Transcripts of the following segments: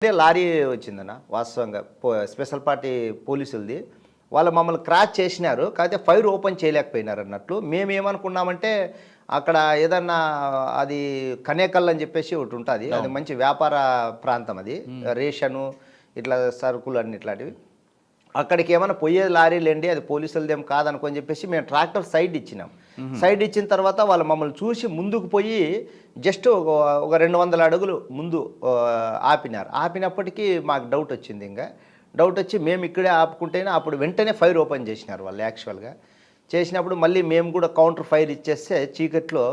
ఇదే లారీ వచ్చిందన్న వాస్తవంగా స్పెషల్ పార్టీ పోలీసులది. వాళ్ళు మమ్మల్ని క్రాచ్ చేసినారు. కాకపోతే ఫైర్ ఓపెన్ చేయలేకపోయినారు అన్నట్లు. మేమేమనుకున్నామంటే అక్కడ ఏదన్నా అది కనేకల్ అని చెప్పేసి ఒకటి ఉంటుంది. అది మంచి వ్యాపార ప్రాంతం అది. రేషను ఇట్లా సరుకులు అన్ని ఇట్లాంటివి. అక్కడికి ఏమైనా పోయే లారీలేండి అది పోలీసులదేం కాదనుకొని చెప్పేసి మేము ట్రాక్టర్ సైడ్ ఇచ్చినాం. సైడ్ ఇచ్చిన తర్వాత వాళ్ళు మమ్మల్ని చూసి ముందుకు పోయి జస్ట్ ఒక 200 అడుగులు ముందు ఆపినారు. ఆపినప్పటికీ మాకు డౌట్ వచ్చింది. ఇంకా డౌట్ వచ్చి మేము ఇక్కడే ఆపుకుంటేనే అప్పుడు వెంటనే ఫైర్ ఓపెన్ చేసినారు వాళ్ళు. యాక్చువల్గా చేసినప్పుడు మళ్ళీ మేము కూడా కౌంటర్ ఫైర్ ఇచ్చేస్తే చీకట్లో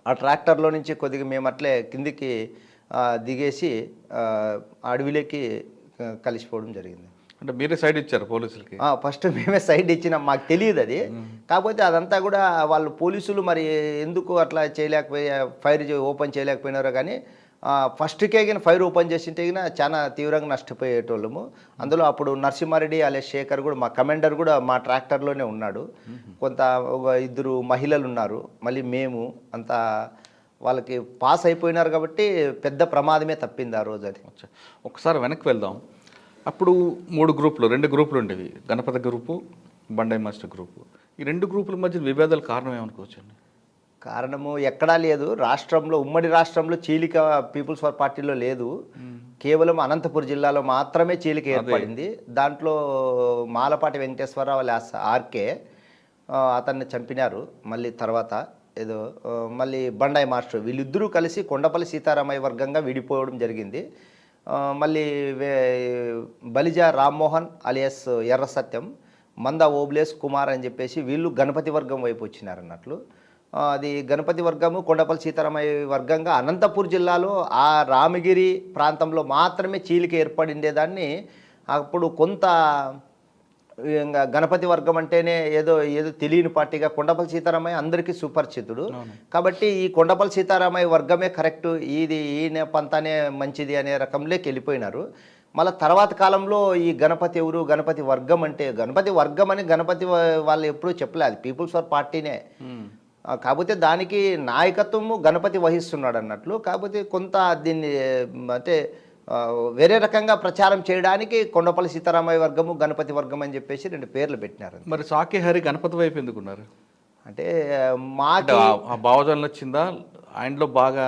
ఆ ట్రాక్టర్లో నుంచి కొద్దిగా మేము అట్లే కిందికి దిగేసి అడవిలోకి కలిసిపోవడం జరిగింది. అంటే మీరే సైడ్ ఇచ్చారు పోలీసులకి? ఫస్ట్ మేమే సైడ్ ఇచ్చినాం. మాకు తెలియదు అది. కాకపోతే అదంతా కూడా వాళ్ళు పోలీసులు మరి ఎందుకు అట్లా ఫైర్ ఓపెన్ చేయలేకపోయినారో కానీ ఫస్ట్కే కానీ ఫైర్ ఓపెన్ చేసింటే కానీ చాలా తీవ్రంగా నష్టపోయేటోళ్ళము. అందులో అప్పుడు నరసింహారెడ్డి అలియాస్ శేఖర్ కూడా మా కమాండర్ కూడా మా ట్రాక్టర్లోనే ఉన్నాడు. కొంత ఒక 2 మహిళలు ఉన్నారు. మళ్ళీ మేము అంతా వాళ్ళకి పాస్ అయిపోయినారు కాబట్టి పెద్ద ప్రమాదమే తప్పింది ఆ రోజు. అది ఒకసారి వెనక్కి వెళ్దాం. అప్పుడు 2 గ్రూపులు ఉండేవి. గణపతి గ్రూపు, బండాయి మాస్టర్ గ్రూపు. ఈ 2 గ్రూపుల మధ్య విభేదాల కారణం ఏమనుకోవచ్చండి? కారణము ఎక్కడా లేదు. రాష్ట్రంలో ఉమ్మడి రాష్ట్రంలో చీలిక పీపుల్స్ వార్ పార్టీలో లేదు. కేవలం అనంతపురం జిల్లాలో మాత్రమే చీలిక ఏర్పడింది. దాంట్లో మాలపాటి వెంకటేశ్వరరావు ఆర్కే అతన్ని చంపినారు. మళ్ళీ తర్వాత ఏదో మళ్ళీ బండాయి మాస్టర్ వీళ్ళిద్దరూ కలిసి కొండపల్లి సీతారామయ్య వర్గంగా విడిపోవడం జరిగింది. మళ్ళీ బలిజా రామ్మోహన్ అలియాస్ ఎర్ర సత్యం, మంద ఓబ్లేస్ కుమార్ అని చెప్పేసి వీళ్ళు గణపతి వర్గం వైపు వచ్చినారన్నట్లు. అది గణపతి వర్గము కొండపల్లి సీతారామయ్య వర్గంగా అనంతపూర్ జిల్లాలో ఆ రామగిరి ప్రాంతంలో మాత్రమే చీలిక ఏర్పడిండేదాన్ని. అప్పుడు కొంత గణపతి వర్గం అంటేనే ఏదో తెలియని పార్టీగా కొండపల్లి సీతారామయ్య అందరికీ సుపరిచితుడు. కాబట్టి ఈ కొండపల్లి సీతారామయ్య వర్గమే కరెక్టు, ఈయన పంతానే మంచిది అనే రకంలోకి వెళ్ళిపోయినారు. మళ్ళీ తర్వాత కాలంలో ఈ గణపతి ఎవరు, గణపతి వర్గం అంటే గణపతి వర్గం అని గణపతి వాళ్ళు ఎప్పుడూ చెప్పలేదు. పీపుల్స్ వార్ పార్టీనే. కాకపోతే దానికి నాయకత్వము గణపతి వహిస్తున్నాడు అన్నట్లు. కాకపోతే కొంత దీన్ని అంటే వేరే రకంగా ప్రచారం చేయడానికి కొండపల్లి సీతారామయ్య వర్గము గణపతి వర్గం అని చెప్పేసి 2 పేర్లు పెట్టినారు. మరి సాకి హరి గణపతి వైపు ఎందుకున్నారు? అంటే మాకు భావజాలం వచ్చిందా ఆయనలో బాగా?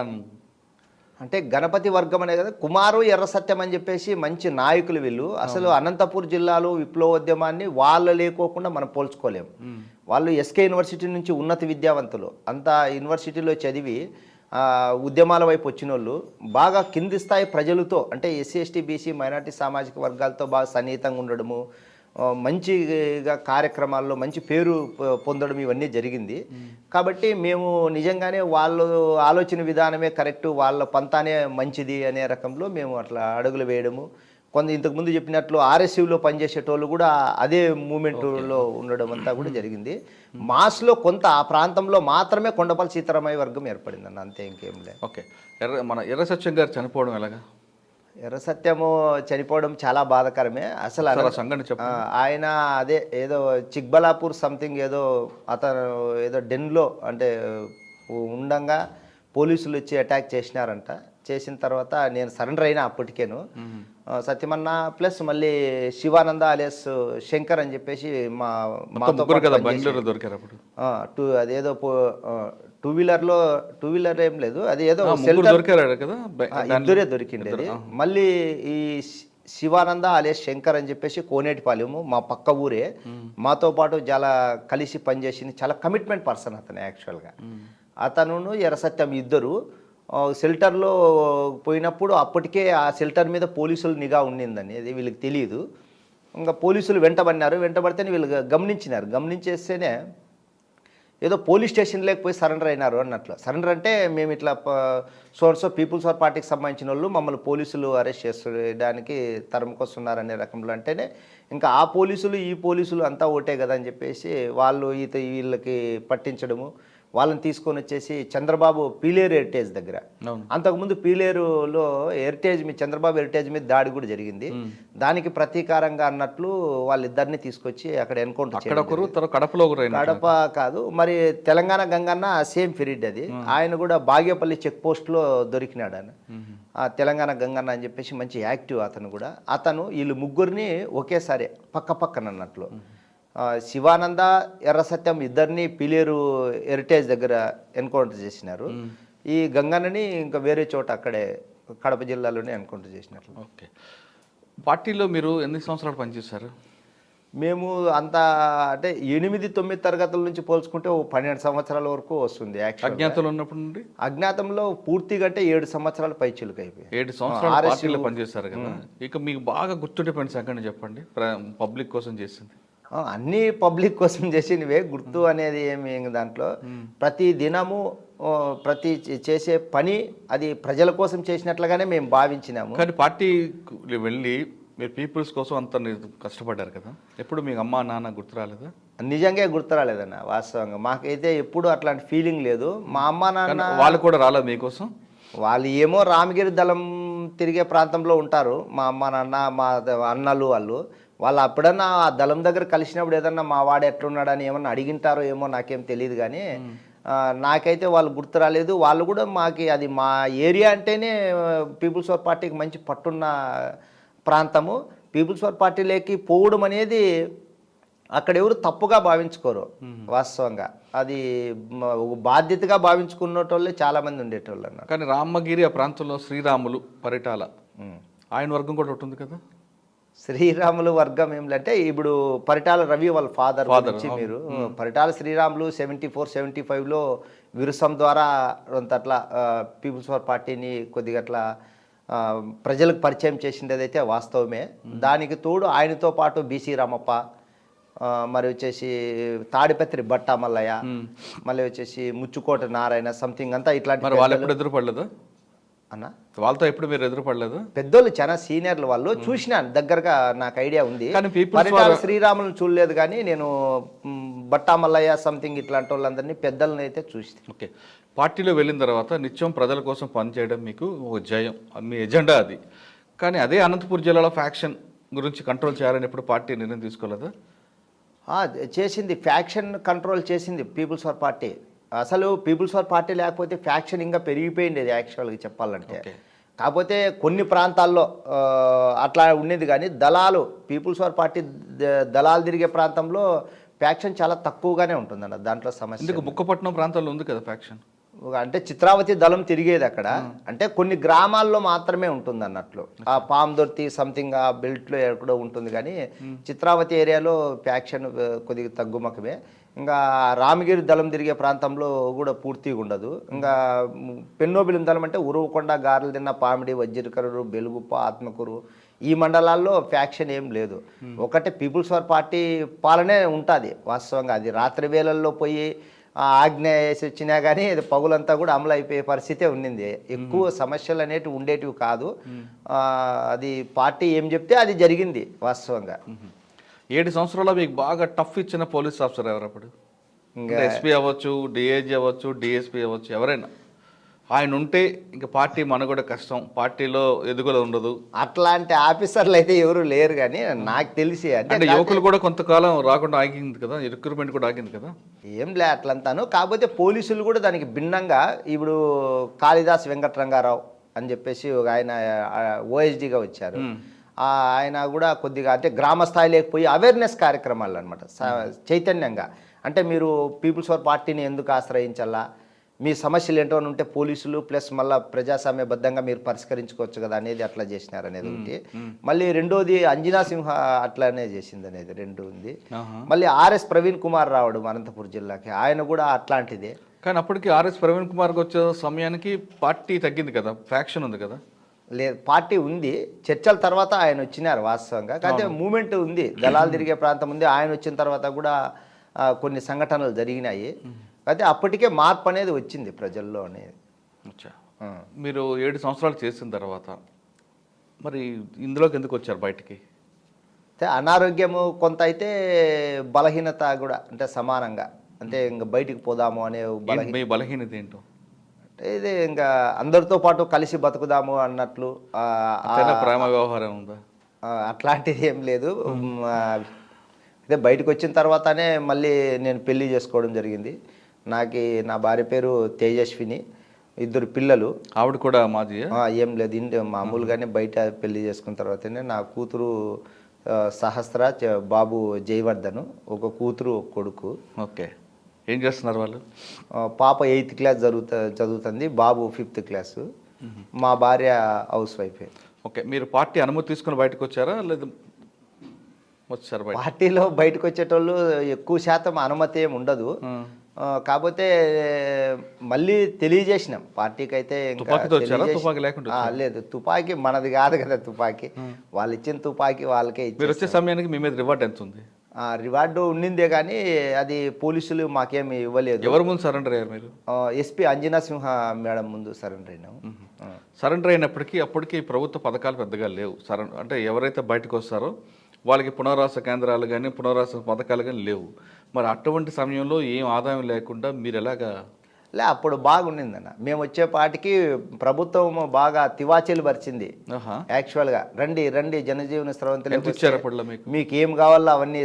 అంటే గణపతి వర్గం అనే కదా కుమారు ఎర్ర సత్యం అని చెప్పేసి మంచి నాయకులు వీళ్ళు. అసలు అనంతపూర్ జిల్లాలో విప్లవోద్యమాన్ని వాళ్ళు లేకోకుండా మనం పోల్చుకోలేము. వాళ్ళు ఎస్కే యూనివర్సిటీ నుంచి ఉన్నత విద్యావంతులు. అంతా యూనివర్సిటీలో చదివి ఉద్యమాల వైపు వచ్చిన వాళ్ళు బాగా కింది స్థాయి ప్రజలతో అంటే ఎస్సీ ఎస్టీ బీసీ మైనార్టీ సామాజిక వర్గాలతో బాగా సన్నిహితంగా ఉండడము, మంచిగా కార్యక్రమాల్లో మంచి పేరు పొందడం ఇవన్నీ జరిగింది. కాబట్టి మేము నిజంగానే వాళ్ళు ఆలోచన విధానమే కరెక్టు, వాళ్ళ పంతానే మంచిది అనే రకంలో మేము అట్లా అడుగులు వేయడము. ఇంతకుముందు చెప్పినట్లు ఆర్ఎస్యూలో పనిచేసేటోళ్ళు కూడా అదే మూమెంట్లో ఉండడం అంతా కూడా జరిగింది. మాస్లో కొంత ఆ ప్రాంతంలో మాత్రమే కొండపల్లి సీతారామయ్య వర్గం ఏర్పడింది అన్న, అంతే ఇంకేం లేదు. ఓకే. మన ఎర్ర సత్యం గారు చనిపోవడం ఎలాగా? ఎర్ర సత్యము చనిపోవడం చాలా బాధాకరమే. అసలు ఆయన అదే ఏదో చిక్బలాపూర్ సంథింగ్ ఏదో అతను ఏదో డెన్లో అంటే ఉండంగా పోలీసులు వచ్చి అటాక్ చేసినారంట. చేసిన తర్వాత నేను సరెండర్ అయినా అప్పటికేను. సత్యమన్న ప్లస్ మళ్ళీ శివానంద అలియాస్ శంకర్ అని చెప్పేసి మాతో అదేదో 2 వీలర్ ఏం లేదు, అది ఏదో ఇద్దరే దొరికిండేది. మళ్ళీ ఈ శివానంద అలియాస్ శంకర్ అని చెప్పేసి కోనేటిపాలెము మా పక్క ఊరే. మాతో పాటు చాలా కలిసి పనిచేసింది. చాలా కమిట్మెంట్ పర్సన్ అతను. యాక్చువల్గా అతను ఎర్ర సత్యం ఇద్దరు షెల్టర్లో పోయినప్పుడు అప్పటికే ఆ షెల్టర్ మీద పోలీసులు నిఘా ఉండిందని అది వీళ్ళకి తెలియదు. ఇంకా పోలీసులు వెంటబడితేనే వీళ్ళు గమనించేస్తేనే ఏదో పోలీస్ స్టేషన్లోకి పోయి సరెండర్ అయినారు అన్నట్లు. సరెండర్ అంటే మేము ఇట్లా సో పీపుల్స్ వార్ పార్టీకి సంబంధించిన వాళ్ళు మమ్మల్ని పోలీసులు అరెస్ట్ చేయడానికి తరుముకొస్తున్నారనే రకంలో అంటేనే ఇంకా ఆ పోలీసులు ఈ పోలీసులు అంతా ఒకటే కదా అని చెప్పేసి వాళ్ళు వీళ్ళకి పట్టించడము, వాళ్ళని తీసుకొని వచ్చేసి చంద్రబాబు పీలేరు హెరిటేజ్ దగ్గర, అవును. అంతకుముందు పీలేరులో హెరిటేజ్ మీద చంద్రబాబు హెరిటేజ్ మీద దాడి కూడా జరిగింది. దానికి ప్రతీకారంగా అన్నట్లు వాళ్ళిద్దరిని తీసుకొచ్చి అక్కడ ఎన్కౌంటర్ అక్కడ ఒకరు, తర్వాత కడపలో ఒకరు అయినట్లు. కడప కాదు మరి తెలంగాణ గంగన్న సేమ్ ఫిరిడ్ అది. ఆయన కూడా బాగేపల్లి చెక్ పోస్ట్లో దొరికినాడు ఆయన. ఆ తెలంగాణ గంగన్న అని చెప్పేసి మంచి యాక్టివ్ అతను కూడా. వీళ్ళు ముగ్గురిని ఒకేసారి పక్కన అన్నట్లు శివానంద, ఎర్ర సత్యం ఇద్దరిని పీలేరు హెరిటేజ్ దగ్గర ఎన్కౌంటర్ చేసినారు. ఈ గంగన్నని ఇంకా వేరే చోట అక్కడే కడప జిల్లాలోనే ఎన్కౌంటర్ చేసినట్లు. ఓకే. పార్టీలో మీరు ఎన్ని సంవత్సరాలు పనిచేశారు? మేము అంతా అంటే 8-9 తరగతుల నుంచి పోల్చుకుంటే 12 సంవత్సరాల వరకు వస్తుంది. అజ్ఞాతంలో ఉన్నప్పుడు నుండి అజ్ఞాతంలో పూర్తిగా అంటే 7 సంవత్సరాలు పైచిలుకు అయిపోయి 7 సంవత్సరాలు పార్టీలో పనిచేశారు కదా. ఇక మీకు బాగా గుర్తుండిపోయిన సంఘటన చెప్పండి, పబ్లిక్ కోసం చేసింది. అన్ని పబ్లిక్ కోసం చేసినవే, గుర్తు అనేది ఏమి దాంట్లో. ప్రతి దినము ప్రతి చేసే పని అది ప్రజల కోసం చేసినట్లుగానే మేము భావించినాము. కానీ పార్టీకి వెళ్ళి మీరు పీపుల్స్ కోసం అంత కష్టపడ్డారు కదా, ఎప్పుడు మీకు అమ్మా నాన్న గుర్తు రాలేదా? నిజంగా గుర్తు రాలేదన్న, వాస్తవంగా మాకైతే ఎప్పుడు అట్లాంటి ఫీలింగ్ లేదు. మా అమ్మ నాన్న వాళ్ళు కూడా రాలేదు మీకోసం? వాళ్ళు ఏమో రామగిరి దళం తిరిగే ప్రాంతంలో ఉంటారు, మా అమ్మ నాన్న మా అన్నలు వాళ్ళు అప్పుడన్నా ఆ దళం దగ్గర కలిసినప్పుడు ఏదన్నా మా వాడు ఎట్లున్నాడని ఏమన్నా అడిగింటారో ఏమో నాకేం తెలియదు. కానీ నాకైతే వాళ్ళు గుర్తు రాలేదు. వాళ్ళు కూడా అది మా ఏరియా అంటేనే పీపుల్స్ వార్ పార్టీకి మంచి పట్టున్న ప్రాంతము. పీపుల్స్ వార్ పార్టీలోకి పోవడం అనేది అక్కడ ఎవరు తప్పుగా భావించుకోరు. వాస్తవంగా అది బాధ్యతగా భావించుకున్నటోళ్ళే చాలామంది ఉండేటోళ్ళు అన్నారు. కానీ రామగిరి ఆ ప్రాంతంలో శ్రీరాములు పరిటాల ఆయన వర్గం కూడా ఉంటుంది కదా. శ్రీరాములు వర్గం ఏమిటంటే ఇప్పుడు పరిటాల రవి వాళ్ళ ఫాదర్ నుంచి మీరు పరిటాల శ్రీరాములు 74-75లో విరుసం ద్వారా అట్లా పీపుల్స్ వార్ పార్టీని కొద్దిగా అట్లా ప్రజలకు పరిచయం చేసిండేదైతే వాస్తవమే. దానికి తోడు ఆయనతో పాటు బీసీ రామప్ప, మరి వచ్చేసి తాడిపత్రి బట్టా మల్లయ్య, మళ్ళీ వచ్చేసి ముచ్చుకోట నారాయణ సంథింగ్ అంతా ఇట్లాంటి వాళ్ళు ఎప్పుడు ఎదురుపడలేదు అన్న. వాళ్ళతో ఎప్పుడు మీరు ఎదురుపడలేదు? పెద్దోళ్ళు చాలా సీనియర్లు వాళ్ళు, చూసినాను దగ్గరగా, నాకు ఐడియా ఉంది. పరిటాల శ్రీరాములు చూడలేదు కానీ నేను బట్టా మల్లయ్య సంథింగ్ ఇట్లాంటి వాళ్ళందరినీ పెద్దలను అయితే చూసి. ఓకే. పార్టీలో వెళ్ళిన తర్వాత నిత్యం ప్రజల కోసం పనిచేయడం మీకు ఒక జయం, మీ ఎజెండా అది. కానీ అదే అనంతపురం జిల్లాలో ఫ్యాక్షన్ గురించి కంట్రోల్ చేయాలని ఎప్పుడు పార్టీ నిర్ణయం తీసుకోలేదా? చేసింది, ఫ్యాక్షన్ కంట్రోల్ చేసింది పీపుల్స్ వార్ పార్టీ. అసలు పీపుల్స్ వార్ పార్టీ లేకపోతే ఫ్యాక్షన్ ఇంకా పెరిగిపోయింది యాక్చువల్గా చెప్పాలంటే. కాకపోతే కొన్ని ప్రాంతాల్లో అట్లా ఉండేది కానీ దళాలు పీపుల్స్ వార్ పార్టీ దళాలు తిరిగే ప్రాంతంలో ఫ్యాక్షన్ చాలా తక్కువగానే ఉంటుందన్న. దాంట్లో సమస్య ఎందుకు బుక్కపట్నం ప్రాంతాల్లో ఉంది కదా ఫ్యాక్షన్. అంటే చిత్రావతి దళం తిరిగేది అక్కడ, అంటే కొన్ని గ్రామాల్లో మాత్రమే ఉంటుంది అన్నట్లు. ఆ పామ్దొర్తి సంథింగ్ ఆ బెల్ట్లో ఎక్కడో ఉంటుంది కానీ చిత్రావతి ఏరియాలో ఫ్యాక్షన్ కొద్దిగా తగ్గుముఖమే. ఇంకా రామగిరి దళం తిరిగే ప్రాంతంలో కూడా పూర్తిగా ఉండదు. ఇంకా పెన్నోబిలం దళం అంటే ఉరువకొండ, గారెలదిన్న, పామిడి, వజ్జిరకరుడు, బెలుగుప్ప, ఆత్మకూరు ఈ మండలాల్లో ఫ్యాక్షన్ ఏం లేదు. ఒకటే పీపుల్స్ వార్ పార్టీ పాలనే ఉంటుంది వాస్తవంగా. అది రాత్రి వేళల్లో పోయి ఆజ్ఞ వేసి వచ్చినా కానీ అది పగులంతా కూడా అమలు అయిపోయే పరిస్థితే ఉండింది. ఎక్కువ సమస్యలు అనేటివి ఉండేటివి కాదు. అది పార్టీ ఏం చెప్తే అది జరిగింది వాస్తవంగా. 7 సంవత్సరాల్లో మీకు బాగా టఫ్ ఇచ్చిన పోలీస్ ఆఫీసర్ ఎవరప్పుడు? ఇంకా ఎస్పీ అవ్వచ్చు, డిఐజీ అవ్వచ్చు, డిఎస్పీ అవ్వచ్చు, ఎవరైనా ఆయన ఉంటే ఇంకా పార్టీ మనుగడ కష్టం, పార్టీలో ఎదుగుదల ఉండదు. అట్లాంటి ఆఫీసర్లు అయితే ఎవరు లేరు కానీ నాకు తెలిసి. అంటే యువకులు కూడా కొంతకాలం రాకుండా ఆగింది కదా, రిక్రూట్మెంట్ కూడా ఆగింది కదా. ఏం లే అట్లంతాను. కాకపోతే పోలీసులు కూడా దానికి భిన్నంగా ఇప్పుడు కాళిదాస్ వెంకటరంగారావు అని చెప్పేసి ఒక ఆయన ఓఎస్డీగా వచ్చారు. ఆయన కూడా కొద్దిగా అంటే గ్రామ స్థాయిలోకి పోయి అవేర్నెస్ కార్యక్రమాలు అనమాట, చైతన్యంగా. అంటే మీరు పీపుల్స్ వార్ పార్టీని ఎందుకు ఆశ్రయించాలా, మీ సమస్యలు ఏంటో ఉంటే పోలీసులు ప్లస్ మళ్ళీ ప్రజాస్వామ్యబద్ధంగా మీరు పరిష్కరించుకోవచ్చు కదా అనేది అట్లా చేసినారు అనేది ఒకటి. మళ్ళీ రెండోది అంజనా సింహ అట్లానే చేసింది అనేది రెండు ఉంది. మళ్ళీ ఆర్ఎస్ ప్రవీణ్ కుమార్ రావడం అనంతపురం జిల్లాకి, ఆయన కూడా అట్లాంటిదే. కానీ అప్పటికి ఆర్ఎస్ ప్రవీణ్ కుమార్కి వచ్చే సమయానికి పార్టీ తగ్గింది కదా, ఫ్యాక్షన్ ఉంది కదా. లేదు, పార్టీ ఉంది, చర్చల తర్వాత ఆయన వచ్చినారు వాస్తవంగా. కాకపోతే మూమెంట్ ఉంది, దళాలు తిరిగే ప్రాంతం ఉంది. ఆయన వచ్చిన తర్వాత కూడా కొన్ని సంఘటనలు జరిగినాయి. అయితే అప్పటికే మార్పు అనేది వచ్చింది ప్రజల్లో అనేది. మీరు 7 సంవత్సరాలు చేసిన తర్వాత మరి ఇందులోకి ఎందుకు వచ్చారు బయటికి? అయితే అనారోగ్యము కొంత, అయితే బలహీనత కూడా అంటే సమానంగా. అంటే ఇంకా బయటికి పోదాము అనే మీ బలహీనత ఏంటో? ఇది ఇంకా అందరితో పాటు కలిసి బతుకుదాము అన్నట్లు ప్రేమ వ్యవహారం ఉందా? అట్లాంటిది ఏం లేదు. అదే బయటకు వచ్చిన తర్వాతనే మళ్ళీ నేను పెళ్లి చేసుకోవడం జరిగింది. నా భార్య పేరు తేజస్విని, 2 పిల్లలు. ఆవిడ కూడా మాది? ఏం లేదు, మామూలుగానే బయట పెళ్లి చేసుకున్న తర్వాతనే నా కూతురు సహస్ర, బాబు జయవర్ధన్, ఒక కూతురు ఒక కొడుకు. ఓకే. ఏం చేస్తున్నారు వాళ్ళు? పాప 8th క్లాస్ చదువుతుంది, బాబు 5th క్లాసు. మా భార్య హౌస్ వైఫే. ఓకే. మీరు పార్టీ అనుమతి తీసుకుని బయటకు వచ్చారా లేదా వచ్చారు? పార్టీలో బయటకు వచ్చేటోళ్ళు ఎక్కువ శాతం అనుమతి ఏమి ఉండదు. కాకపోతే మళ్ళీ తెలియజేసినాం పార్టీకి అయితే. లేదు, తుపాకీ మనది కాదు కదా, తుపాకీ వాళ్ళు ఇచ్చిన తుపాకీ వాళ్ళకే ఇచ్చారు. మీరు వచ్చే సమయానికి మీ మీద రివార్డ్ ఎంత ఉంది? రివార్డు ఉండిందే కానీ అది పోలీసులు మాకేమి ఇవ్వలేదు. ఎవరి ముందు సరెండర్ అయ్యారు మీరు? ఎస్పీ అంజనా సింహ మేడం ముందు సరెండర్ అయినాము. సరెండర్ అయినప్పటికీ ప్రభుత్వ పథకాలు పెద్దగా లేవు. అంటే ఎవరైతే బయటకు వస్తారో వాళ్ళకి పునరావాస కేంద్రాలు కానీ పునరావాస పథకాలు కానీ లేవు. మరి అటువంటి సమయంలో ఏం ఆదాయం లేకుండా మీరు ఎలాగా? అప్పుడు బాగుండిందన్న. మేము వచ్చేపాటికి ప్రభుత్వం బాగా తివాచీలు పరిచింది. యాక్చువల్గా రండి జనజీవన స్రవంతులు, మీకు ఏం కావాలో అవన్నీ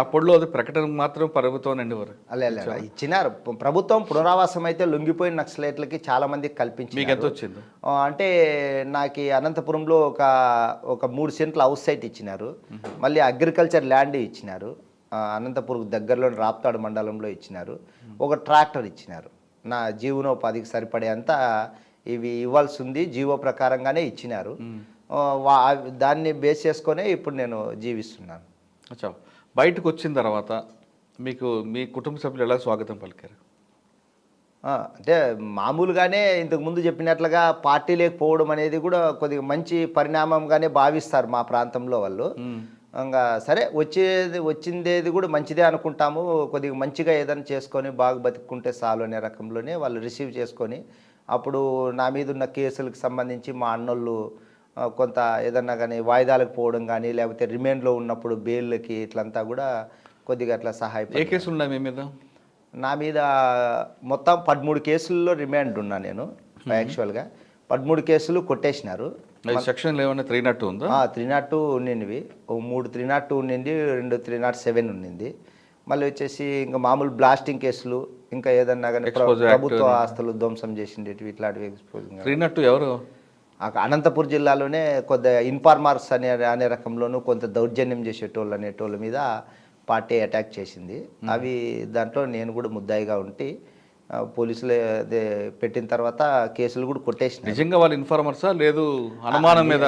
అప్పట్లో అది ప్రకటన మాత్రం ప్రభుత్వం అండివారు. అలా ఇచ్చినారు. ప్రభుత్వం పునరావాసం అయితే లొంగిపోయిన నక్సలైట్లకి చాలా మందికి కల్పించింది. మీకు ఎంత వచ్చింది? అంటే నాకు అనంతపురంలో ఒక 3 సెంట్ల హౌస్ సైట్ ఇచ్చినారు. మళ్ళీ అగ్రికల్చర్ ల్యాండ్ ఇచ్చినారు. అనంతపురం దగ్గరలోని రాప్తాడు మండలంలో ఇచ్చినారు. ఒక ట్రాక్టర్ ఇచ్చినారు. నా జీవనోపాధికి సరిపడేంత ఇవి ఇవ్వాల్సి ఉంది, జీవో ప్రకారంగానే ఇచ్చినారు. దాన్ని బేస్ చేసుకొనే ఇప్పుడు నేను జీవిస్తున్నాను. అచ్చా, బయటకు వచ్చిన తర్వాత మీకు మీ కుటుంబ సభ్యులు ఎలా స్వాగతం పలికారు? అంటే మామూలుగానే ఇంతకుముందు చెప్పినట్లుగా పార్టీ లేకపోవడం అనేది కూడా కొద్దిగా మంచి పరిణామంగానే భావిస్తారు మా ప్రాంతంలో వాళ్ళు. ఇంకా సరే, వచ్చిందేది కూడా మంచిదే అనుకుంటాము. కొద్దిగా మంచిగా ఏదైనా చేసుకొని బాగా బతుక్కుంటే చాలు అనే రకంలోనే వాళ్ళు రిసీవ్ చేసుకొని, అప్పుడు నా మీద ఉన్న కేసులకు సంబంధించి మా అన్నోళ్ళు కొంత ఏదన్నా కానీ వాయిదాలకు పోవడం కానీ, లేకపోతే రిమాండ్లో ఉన్నప్పుడు బెయిల్కి ఇట్లంతా కూడా కొద్దిగా అట్లా సహాయపడు. ఏ కేసులు ఉన్నాయి మీ మీద? నా మీద మొత్తం 13 కేసుల్లో రిమాండ్ ఉన్నా నేను. యాక్చువల్గా 13 కేసులు కొట్టేసినారు. సెక్షన్ ఏమన్నా 302 ఉందా? 302 ఉండింది. 3 302 ఉండింది, 2 307 ఉండింది. మళ్ళీ వచ్చేసి ఇంకా మామూలు బ్లాస్టింగ్ కేసులు, ఇంకా ఏదన్నా కానీ ప్రభుత్వ ఆస్తులు ధ్వంసం చేసిండేటివి, ఇట్లాంటివి. 302 ఎవరు? అనంతపురం జిల్లాలోనే కొద్దిగా ఇన్ఫార్మర్స్ అనే రకంలోనూ కొంత దౌర్జన్యం చేసేటోళ్ళు అనేటోళ్ళ మీద పార్టీ అటాక్ చేసింది. అవి దాంట్లో నేను కూడా ముద్దాయిగా ఉండి పోలీసులు అదే పెట్టిన తర్వాత కేసులు కూడా కొట్టేసి. నిజంగా వాళ్ళు ఇన్ఫార్మర్సా లేదు అనుమానం మీద?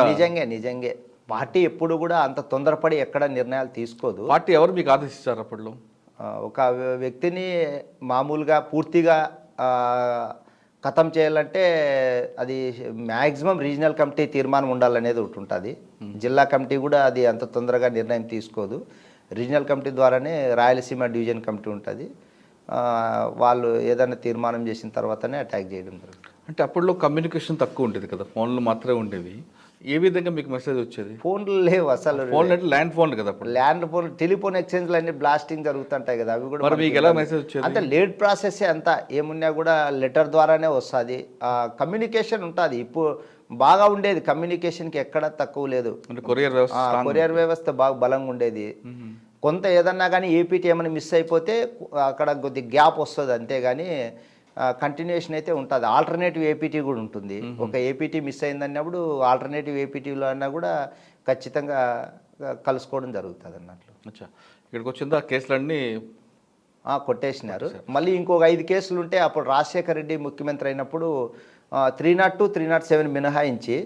నిజంగే. పార్టీ ఎప్పుడు కూడా అంత తొందరపడి ఎక్కడ నిర్ణయాలు తీసుకోదు. పార్టీ ఎవరు మీకు ఆదేశించారు అప్పట్లో? ఒక వ్యక్తిని మామూలుగా పూర్తిగా ఖతం చేయాలంటే అది మ్యాక్సిమం రీజనల్ కమిటీ తీర్మానం ఉండాలనేది ఒకటి ఉంటుంది. జిల్లా కమిటీ కూడా అది అంత తొందరగా నిర్ణయం తీసుకోదు. రీజనల్ కమిటీ ద్వారానే రాయలసీమ డివిజన్ కమిటీ ఉంటుంది. వాళ్ళు ఏదైనా తీర్మానం చేసిన తర్వాతనే అటాక్ చేయడం జరుగుతుంది. అంటే అప్పట్లో కమ్యూనికేషన్ తక్కువ ఉండేది కదా, ఫోన్లు మాత్రమే ఉండేవి. ఏ విధంగా మీకు మెసేజ్ వచ్చేది? ఫోన్లు లేవు అసలు. ఫోన్లు అంటే ల్యాండ్ ఫోన్లు కదా అప్పుడు. ల్యాండ్ ఫోన్, టెలిఫోన్ ఎక్స్చేంజ్లు అన్ని బ్లాస్టింగ్ జరుగుతుంటాయి కదా, అవి కూడా. మీకు ఎలా మెసేజ్ వచ్చేది? అంత లేట్ ప్రాసెస్, అంతా ఏమున్నా కూడా లెటర్ ద్వారానే వస్తుంది. కమ్యూనికేషన్ ఉంటుంది. ఇప్పుడు బాగా ఉండేది కమ్యూనికేషన్కి, ఎక్కడ తక్కువ లేదు. కొరియర్ వ్యవస్థ బాగా బలంగా ఉండేది. కొంత ఏదన్నా కానీ ఏపీటీ ఏమైనా మిస్ అయిపోతే అక్కడ కొద్దిగా గ్యాప్ వస్తుంది, అంతేగాని కంటిన్యూషన్ అయితే ఉంటుంది. ఆల్టర్నేటివ్ ఏపీటీ కూడా ఉంటుంది. ఒక ఏపీటీ మిస్ అయిందన్నప్పుడు ఆల్టర్నేటివ్ ఏపీటీలో అన్నా కూడా ఖచ్చితంగా కలుసుకోవడం జరుగుతుంది అన్నట్లు. అచ్చా, ఇక్కడికి వచ్చిందా కేసులన్నీ కొట్టేసినారు. మళ్ళీ ఇంకొక 5 కేసులు ఉంటే అప్పుడు రాజశేఖర రెడ్డి ముఖ్యమంత్రి అయినప్పుడు 302, 307 మినహాయించి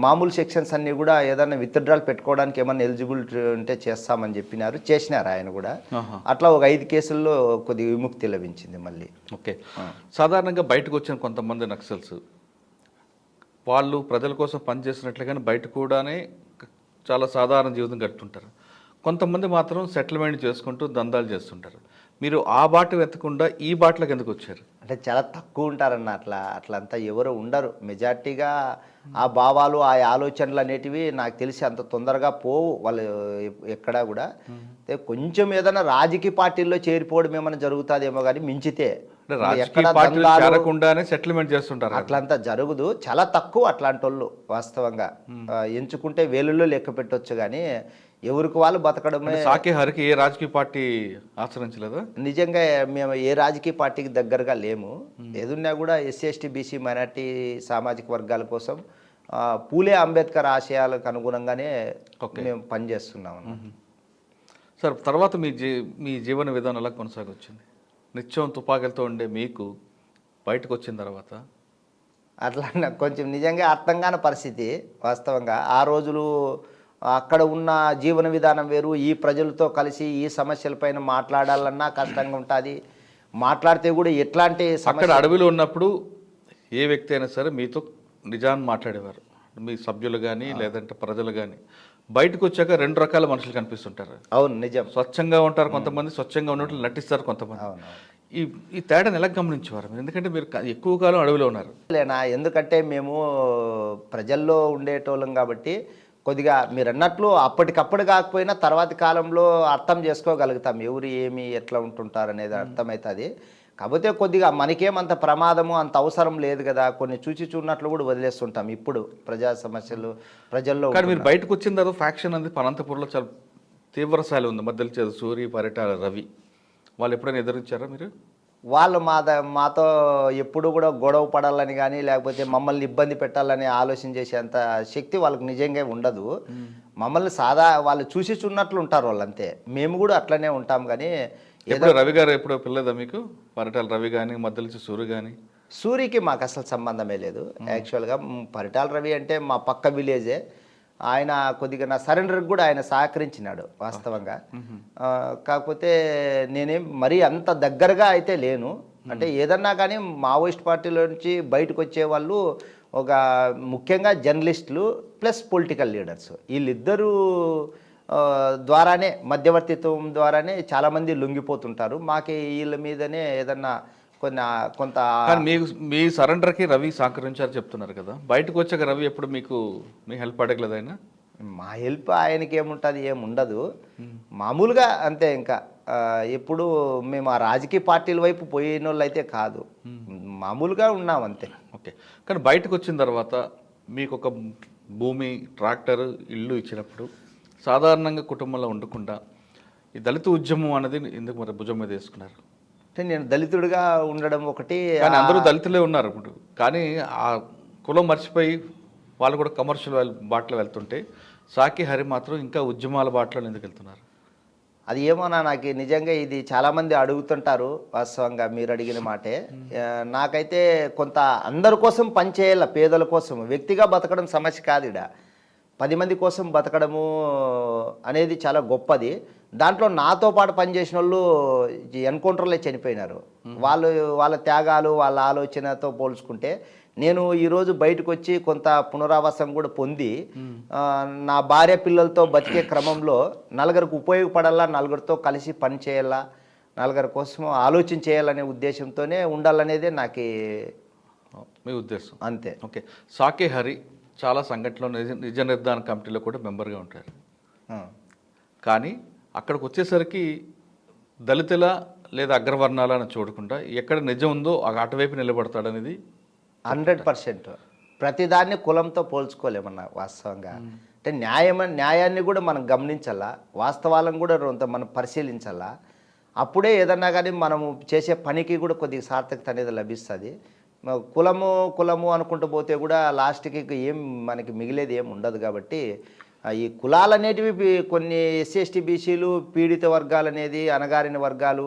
మామూలు సెక్షన్స్ అన్నీ కూడా ఏదైనా విత్డ్రాల్ పెట్టుకోవడానికి ఏమన్నా ఎలిజిబిలిటీ ఉంటే చేస్తామని చేసినారు ఆయన కూడా. అట్లా ఒక 5 కేసుల్లో కొద్దిగా విముక్తి లభించింది మళ్ళీ. ఓకే. సాధారణంగా బయటకు వచ్చిన కొంతమంది నక్సల్స్ వాళ్ళు ప్రజల కోసం పనిచేసినట్లుగానే బయట కూడానే చాలా సాధారణ జీవితం గడుపుతుంటారు. కొంతమంది మాత్రం సెటిల్మెంట్ చేసుకుంటూ దందాలు చేస్తుంటారు. మీరు ఆ బాట వెతకుండా ఈ బాటలోకి ఎందుకు వచ్చారు? అంటే చాలా తక్కువ ఉంటారన్న అట్లంతా ఎవరు ఉండరు. మెజార్టీగా ఆ భావాలు, ఆ ఆలోచనలు అనేటివి నాకు తెలిసి అంత తొందరగా పోవు వాళ్ళు ఎక్కడా కూడా. అయితే కొంచెం ఏదైనా రాజకీయ పార్టీల్లో చేరిపోవడం ఏమైనా జరుగుతుందేమో కానీ మించితే అంటే రాజకీయ ఎక్కడ పార్టీలు దందాలు చేరకుండానే సెటిల్మెంట్ చేస్తుంటారు. అట్లంతా జరగదు. చాలా తక్కువ అట్లాంటి వాళ్ళు వాస్తవంగా. ఎంచుకుంటే వేలుల్లో లెక్క పెట్టొచ్చు కానీ ఎవరికి వాళ్ళు బతకడమే. సాకే హరికి ఏ రాజకీయ పార్టీ ఆచరించలేదా? నిజంగా మేము ఏ రాజకీయ పార్టీకి దగ్గరగా లేము. ఏదున్నా కూడా ఎస్సీ ఎస్టీ బీసీ మైనార్టీ సామాజిక వర్గాల కోసం పూలే అంబేద్కర్ ఆశయాలకు అనుగుణంగానే మేము పనిచేస్తున్నాము. సార్, తర్వాత మీ జీవన విధానం ఎలా కొనసాగొచ్చింది? నిత్యం తుపాకీలతో ఉండే మీకు బయటకు వచ్చిన తర్వాత అట్లా నాకు కొంచెం నిజంగా అర్థం కాని పరిస్థితి వాస్తవంగా. ఆ రోజులు అక్కడ ఉన్న జీవన విధానం వేరు. ఈ ప్రజలతో కలిసి ఈ సమస్యలపైన మాట్లాడాలన్నా కష్టంగా ఉంటుంది. మాట్లాడితే కూడా ఎట్లాంటి అక్కడ అడవిలో ఉన్నప్పుడు ఏ వ్యక్తి అయినా సరే మీతో నిజాన్ని మాట్లాడేవారు, మీ సభ్యులు కానీ లేదంటే ప్రజలు కానీ. బయటకు వచ్చాక రెండు రకాల మనుషులు కనిపిస్తుంటారు. అవును, నిజం. స్వచ్ఛంగా ఉంటారు కొంతమంది, స్వచ్ఛంగా ఉన్నట్లు నటిస్తారు కొంతమంది. అవును. ఈ తేడాను ఎలా గమనించేవారు మీరు? ఎందుకంటే మీరు ఎక్కువ కాలం అడవిలో ఉన్నారు. లేనా, ఎందుకంటే మేము ప్రజల్లో ఉండేటోళ్ళం కాబట్టి కొద్దిగా మీరు అన్నట్లు అప్పటికప్పుడు కాకపోయినా తర్వాతి కాలంలో అర్థం చేసుకోగలుగుతాం ఎవరు ఏమి ఎట్లా ఉంటుంటారు అనేది అర్థమవుతుంది. కాకపోతే కొద్దిగా మనకేమంత ప్రమాదము అంత అవసరం లేదు కదా, కొన్ని చూసి చూడనట్లు కూడా వదిలేస్తుంటాం ఇప్పుడు ప్రజా సమస్యలు ప్రజల్లో. కానీ మీరు బయటకు వచ్చిన తర్వాత ఫ్యాక్షన్ అనేది అనంతపురంలో చాలా తీవ్ర స్థాయిలో ఉంది. మధ్యలో చేదు సూరి, పరిటాల రవి వాళ్ళు ఎప్పుడైనా ఎదురించారా మీరు? వాళ్ళు మాతో ఎప్పుడు కూడా గొడవ పడాలని కానీ లేకపోతే మమ్మల్ని ఇబ్బంది పెట్టాలని ఆలోచన చేసేంత శక్తి వాళ్ళకి నిజంగా ఉండదు. మమ్మల్ని వాళ్ళు చూసి చూన్నట్లు ఉంటారు వాళ్ళు, అంతే. మేము కూడా అట్లనే ఉంటాం. కానీ రవి గారు ఎప్పుడు పిల్లదా మీకు? పరిటాల రవి కానీ మధ్యలో సూరి కానీ? సూరికి మాకు అసలు సంబంధమే లేదు. యాక్చువల్గా పరిటాల రవి అంటే మా పక్క విలేజే. ఆయన కొద్దిగా నా సరెండర్కి కూడా ఆయన సహకరించినాడు వాస్తవంగా. కాకపోతే నేనేం మరీ అంత దగ్గరగా అయితే లేను. అంటే ఏదన్నా కానీ మావోయిస్ట్ పార్టీలో నుంచి బయటకు వచ్చే వాళ్ళు ఒక ముఖ్యంగా జర్నలిస్టులు ప్లస్ పొలిటికల్ లీడర్స్, వీళ్ళిద్దరూ ద్వారానే, మధ్యవర్తిత్వం ద్వారానే చాలామంది లొంగిపోతుంటారు. మాకు వీళ్ళ మీదనే ఏదన్నా కొంత. మీ సరెండర్కి రవి సహకరించారు చెప్తున్నారు కదా, బయటకు వచ్చాక రవి ఎప్పుడు మీ హెల్ప్ అడగలేదు ఆయన? మా హెల్ప్ ఆయనకి ఏముంటుంది, ఏముండదు. మామూలుగా అంతే. ఇంకా ఎప్పుడు మేము ఆ రాజకీయ పార్టీల వైపు పోయిన వాళ్ళు అయితే కాదు, మామూలుగా ఉన్నాం అంతే. ఓకే. కానీ బయటకు వచ్చిన తర్వాత మీకు ఒక భూమి, ట్రాక్టర్, ఇల్లు ఇచ్చినప్పుడు సాధారణంగా కుటుంబంలో ఉండకుండా ఈ దళిత ఉద్యమం అనేది ఎందుకు మరి భుజం మీద వేసుకున్నారు? అంటే నేను దళితుడిగా ఉండడం ఒకటి. కానీ అందరూ దళితులే ఉన్నారు ఇప్పుడు. కానీ ఆ కులం మర్చిపోయి వాళ్ళు కూడా కమర్షియల్ బాటలో వెళ్తుంటే సాకి హరి మాత్రం ఇంకా ఉద్యమాల బాటలో ఎందుకు వెళ్తున్నారు? అది ఏమోనా, నాకు నిజంగా ఇది చాలామంది అడుగుతుంటారు వాస్తవంగా మీరు అడిగిన మాటే. నాకైతే కొంత అందరి కోసం పనిచేయాల, పేదల కోసం. వ్యక్తిగా బతకడం సమస్య కాదు. ఇడ 10 మంది కోసం బతకడము అనేది చాలా గొప్పది. దాంట్లో నాతో పాటు పనిచేసిన వాళ్ళు ఎన్కౌంటర్లో చనిపోయినారు. వాళ్ళ త్యాగాలు, వాళ్ళ ఆలోచనతో పోల్చుకుంటే నేను ఈరోజు బయటకు వచ్చి కొంత పునరావాసం కూడా పొంది నా భార్య పిల్లలతో బతికే క్రమంలో నలుగురికి ఉపయోగపడాలా, నలుగురితో కలిసి పని చేయాలా, నలుగురి కోసం ఆలోచన చేయాలనే ఉద్దేశంతోనే ఉండాలనేదే నాకు మీ ఉద్దేశం. అంతే. ఓకే. సాకే హరి చాలా సంఘటనలో నిజ నిర్ధారణ కమిటీలో కూడా మెంబర్గా ఉంటారు. కానీ అక్కడికి వచ్చేసరికి దళితుల లేదా అగ్రవర్ణాల అని చూడకుండా ఎక్కడ నిజం ఉందో అటువైపు నిలబడతాడనేది 100%. ప్రతిదాన్ని కులంతో పోల్చుకోలేమన్నా వాస్తవంగా. అంటే న్యాయాన్ని కూడా మనం గమనించాలా, వాస్తవాలను కూడా మనం పరిశీలించాలా. అప్పుడే ఏదన్నా కానీ మనము చేసే పనికి కూడా కొద్దిగా సార్థకత అనేది లభిస్తుంది. కులము అనుకుంటూ పోతే కూడా లాస్ట్కి ఏం మనకి మిగిలేది ఏం ఉండదు. కాబట్టి ఈ కులాలు అనేటివి కొన్ని ఎస్సీ ఎస్టీ బీసీలు పీడిత వర్గాలు అనేది, అణగారిన వర్గాలు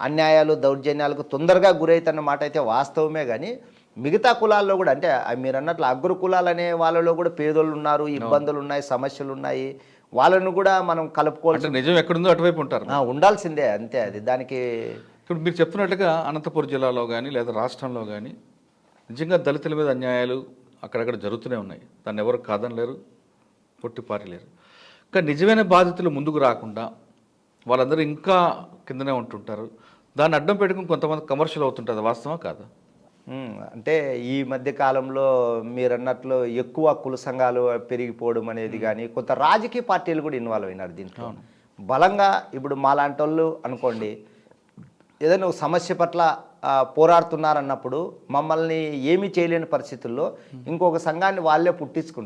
అన్యాయాలు దౌర్జన్యాలకు తొందరగా గురవుతున్న మాట అయితే వాస్తవమే. కానీ మిగతా కులాల్లో కూడా, అంటే మీరు అన్నట్లు అగ్ర కులాలు అనే వాళ్ళలో కూడా పేదోళ్ళు ఉన్నారు, ఇబ్బందులు ఉన్నాయి, సమస్యలు ఉన్నాయి. వాళ్ళను కూడా మనం కలుపుకోవాలి. నిజం ఎక్కడుందో అటువైపు ఉంటారు, ఉండాల్సిందే, అంతే. అది దానికి ఇప్పుడు మీరు చెప్తున్నట్టుగా అనంతపురం జిల్లాలో కానీ లేదా రాష్ట్రంలో కానీ నిజంగా దళితుల మీద అన్యాయాలు అక్కడక్కడ జరుగుతూనే ఉన్నాయి. దాన్ని ఎవరు కాదనలేరు, కొట్టిపారలేరు. కానీ నిజమైన బాధితులు ముందుకు రాకుండా వాళ్ళందరూ ఇంకా కిందనే ఉంటుంటారు. దాన్ని అడ్డం పెట్టుకుని కొంతమంది కమర్షియల్ అవుతుంటుంది, వాస్తవం కాదు? అంటే ఈ మధ్య కాలంలో మీరన్నట్లు ఎక్కువ కుల సంఘాలు పెరిగిపోవడం అనేది కానీ కొంత రాజకీయ పార్టీలు కూడా ఇన్వాల్వ్ అయినారు దీంట్లో బలంగా. ఇప్పుడు మాలాంటి వాళ్ళు అనుకోండి, ఏదైనా ఒక సమస్య పట్ల పోరాడుతున్నారన్నప్పుడు మమ్మల్ని ఏమీ చేయలేని పరిస్థితుల్లో ఇంకొక సంఘాన్ని వాళ్ళే పుట్టించుకుంటారు.